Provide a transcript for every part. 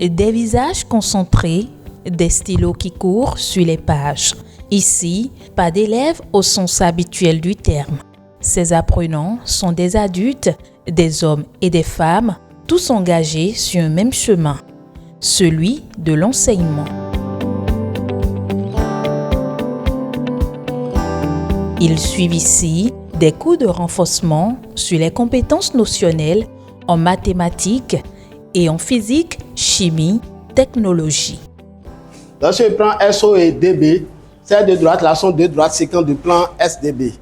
Des visages concentrés, des stylos qui courent sur les pages. Ici, pas d'élèves au sens habituel du terme. Ces apprenants sont des adultes, des hommes et des femmes, tous engagés sur un même chemin, celui de l'enseignement. Ils suivent ici des cours de renforcement sur les compétences notionnelles en mathématiques et en physique, chimie, technologie. Lorsque je prends SO et DB, ces deux droites-là sont deux droites séquentes du plan SDB.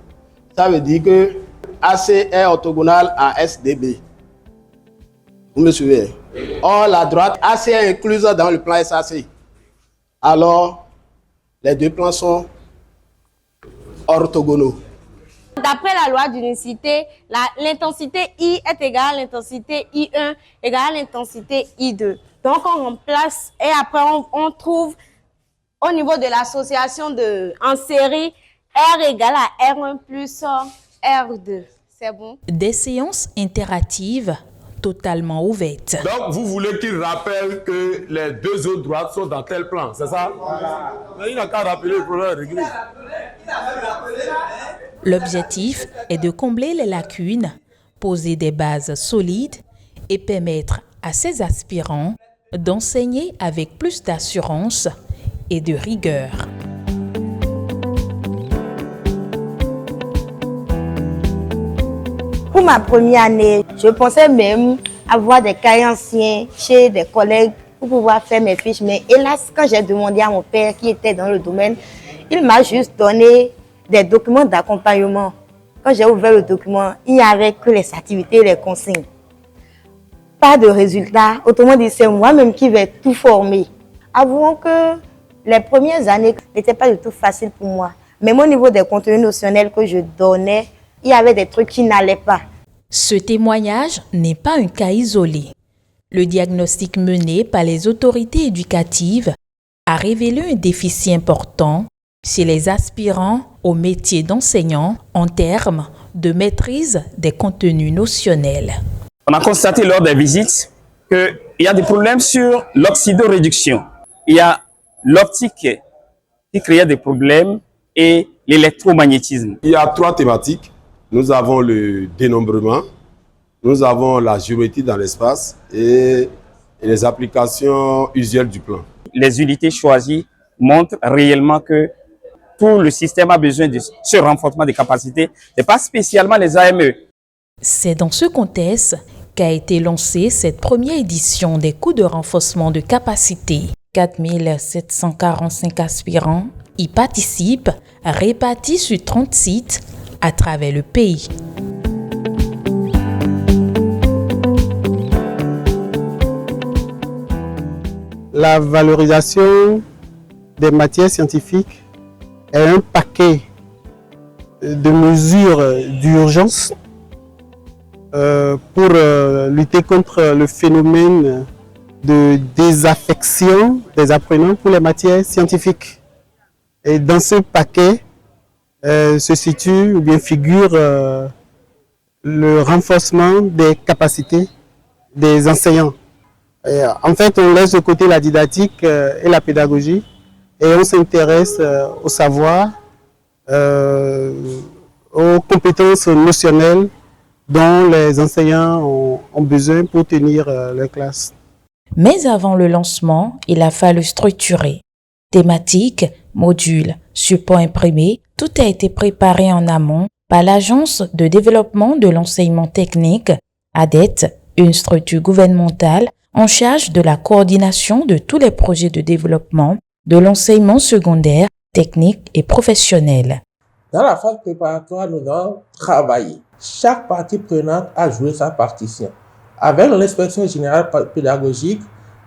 Ça veut dire que AC est orthogonal à SDB. Vous me suivez? Or, la droite AC est incluse dans le plan SAC. Alors, les deux plans sont orthogonaux. D'après la loi d'unicité, l'intensité I est égale à l'intensité I1 égale à l'intensité I2. Donc, on remplace et après, on trouve au niveau de l'association en série R égale à R1 plus R2. C'est bon? Des séances interactives totalement ouvertes. Donc, vous voulez qu'il rappelle que les deux autres droites sont dans tel plan, c'est ça? Voilà. Mais il n'a qu'à rappeler le problème réglé. L'objectif est de combler les lacunes, poser des bases solides et permettre à ces aspirants d'enseigner avec plus d'assurance et de rigueur. Pour ma première année, je pensais même avoir des cahiers anciens chez des collègues pour pouvoir faire mes fiches. Mais hélas, quand j'ai demandé à mon père qui était dans le domaine, il m'a juste donné des documents d'accompagnement. Quand j'ai ouvert le document, il n'y avait que les activités et les consignes. Pas de résultats. Autrement dit, c'est moi-même qui vais tout former. Avouons que les premières années n'étaient pas du tout faciles pour moi. Même au niveau des contenus notionnels que je donnais, il y avait des trucs qui n'allaient pas. Ce témoignage n'est pas un cas isolé. Le diagnostic mené par les autorités éducatives a révélé un déficit important chez les aspirants au métier d'enseignant en termes de maîtrise des contenus notionnels. On a constaté lors des visites qu'il y a des problèmes sur l'oxydoréduction. Il y a l'optique qui crée des problèmes et l'électromagnétisme. Il y a trois thématiques. Nous avons le dénombrement, nous avons la géométrie dans l'espace et les applications usuelles du plan. Les unités choisies montrent réellement que tout le système a besoin de ce renforcement des capacités, et pas spécialement les AME. C'est dans ce contexte qu'a été lancée cette première édition des cours de renforcement de capacité. 4745 aspirants y participent, répartis sur 30 sites à travers le pays. La valorisation des matières scientifiques est un paquet de mesures d'urgence pour lutter contre le phénomène de désaffection des apprenants pour les matières scientifiques. Et dans ce paquet se situe ou bien figure le renforcement des capacités des enseignants. Et en fait, on laisse de côté la didactique et la pédagogie et on s'intéresse au savoir, aux compétences notionnelles dont les enseignants ont besoin pour tenir leur classe. Mais avant le lancement, il a fallu structurer. Thématiques, modules, supports imprimés, tout a été préparé en amont par l'Agence de développement de l'enseignement technique, ADET, une structure gouvernementale en charge de la coordination de tous les projets de développement de l'enseignement secondaire, technique et professionnel. Dans la phase préparatoire, nous avons travaillé. Chaque partie prenante a joué sa partition. Avec l'inspection générale pédagogique,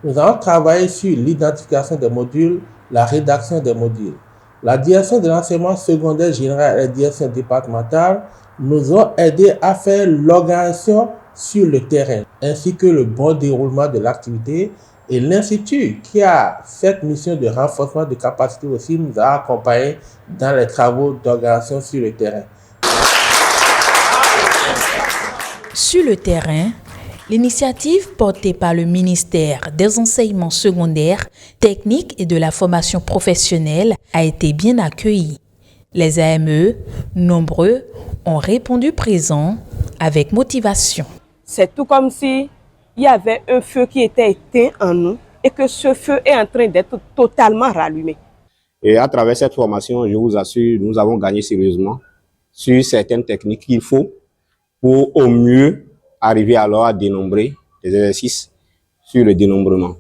nous avons travaillé sur l'identification des modules, la rédaction des modules. La direction de l'enseignement secondaire général et la direction départementale nous ont aidés à faire l'organisation sur le terrain, ainsi que le bon déroulement de l'activité. Et l'Institut, qui a cette mission de renforcement de capacité aussi, nous a accompagnés dans les travaux d'organisation sur le terrain. Sur le terrain, L'initiative portée par le ministère des Enseignements secondaires, techniques et de la formation professionnelle a été bien accueillie. Les AME, nombreux, ont répondu présent avec motivation. C'est tout comme si il y avait un feu qui était éteint en nous et que ce feu est en train d'être totalement rallumé. Et à travers cette formation, je vous assure, nous avons gagné sérieusement sur certaines techniques qu'il faut pour au mieux arriver alors à dénombrer des exercices sur le dénombrement.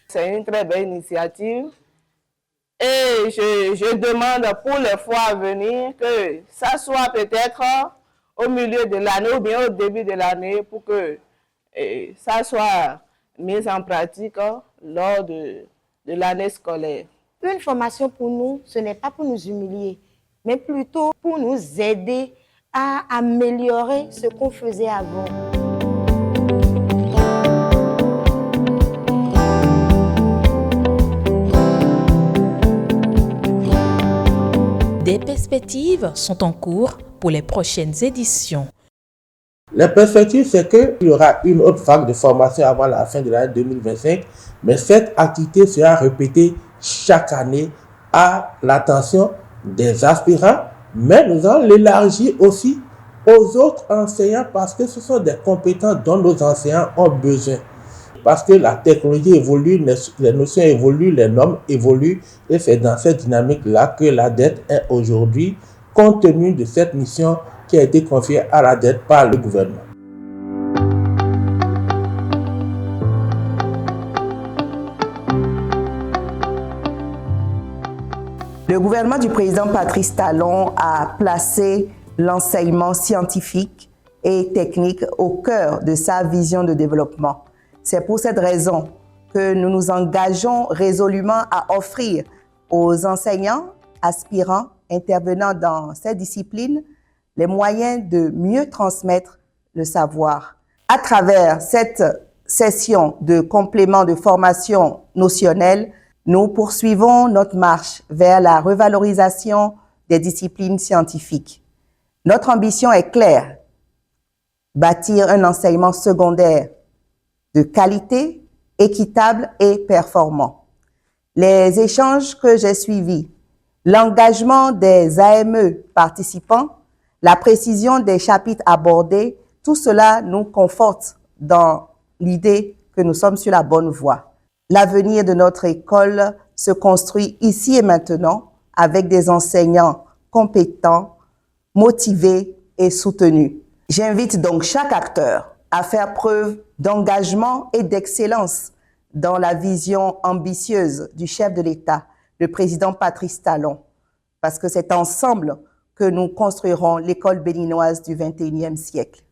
C'est une très belle initiative et je demande pour les fois à venir que ça soit peut-être au milieu de l'année ou bien au début de l'année pour que ça soit mis en pratique lors de l'année scolaire. Une formation pour nous, ce n'est pas pour nous humilier, mais plutôt pour nous aider à améliorer ce qu'on faisait avant. Des perspectives sont en cours pour les prochaines éditions. La perspective, c'est qu'il y aura une autre vague de formation avant la fin de l'année 2025, mais cette activité sera répétée chaque année à l'attention des aspirants, mais nous allons l'élargir aussi aux autres enseignants parce que ce sont des compétences dont nos enseignants ont besoin. Parce que la technologie évolue, les notions évoluent, les normes évoluent et c'est dans cette dynamique-là que l'ADET est aujourd'hui, compte tenu de cette mission qui a été confiée à l'ADET par le gouvernement. Le gouvernement du président Patrice Talon a placé l'enseignement scientifique et technique au cœur de sa vision de développement. C'est pour cette raison que nous nous engageons résolument à offrir aux enseignants, aspirants, intervenant dans ces disciplines, les moyens de mieux transmettre le savoir. À travers cette session de complément de formation notionnelle, nous poursuivons notre marche vers la revalorisation des disciplines scientifiques. Notre ambition est claire, bâtir un enseignement secondaire de qualité, équitable et performant. Les échanges que j'ai suivis, l'engagement des AME participants, la précision des chapitres abordés, tout cela nous conforte dans l'idée que nous sommes sur la bonne voie. L'avenir de notre école se construit ici et maintenant avec des enseignants compétents, motivés et soutenus. J'invite donc chaque acteur à faire preuve d'engagement et d'excellence dans la vision ambitieuse du chef de l'État, le président Patrice Talon, parce que c'est ensemble que nous construirons l'école béninoise du XXIe siècle.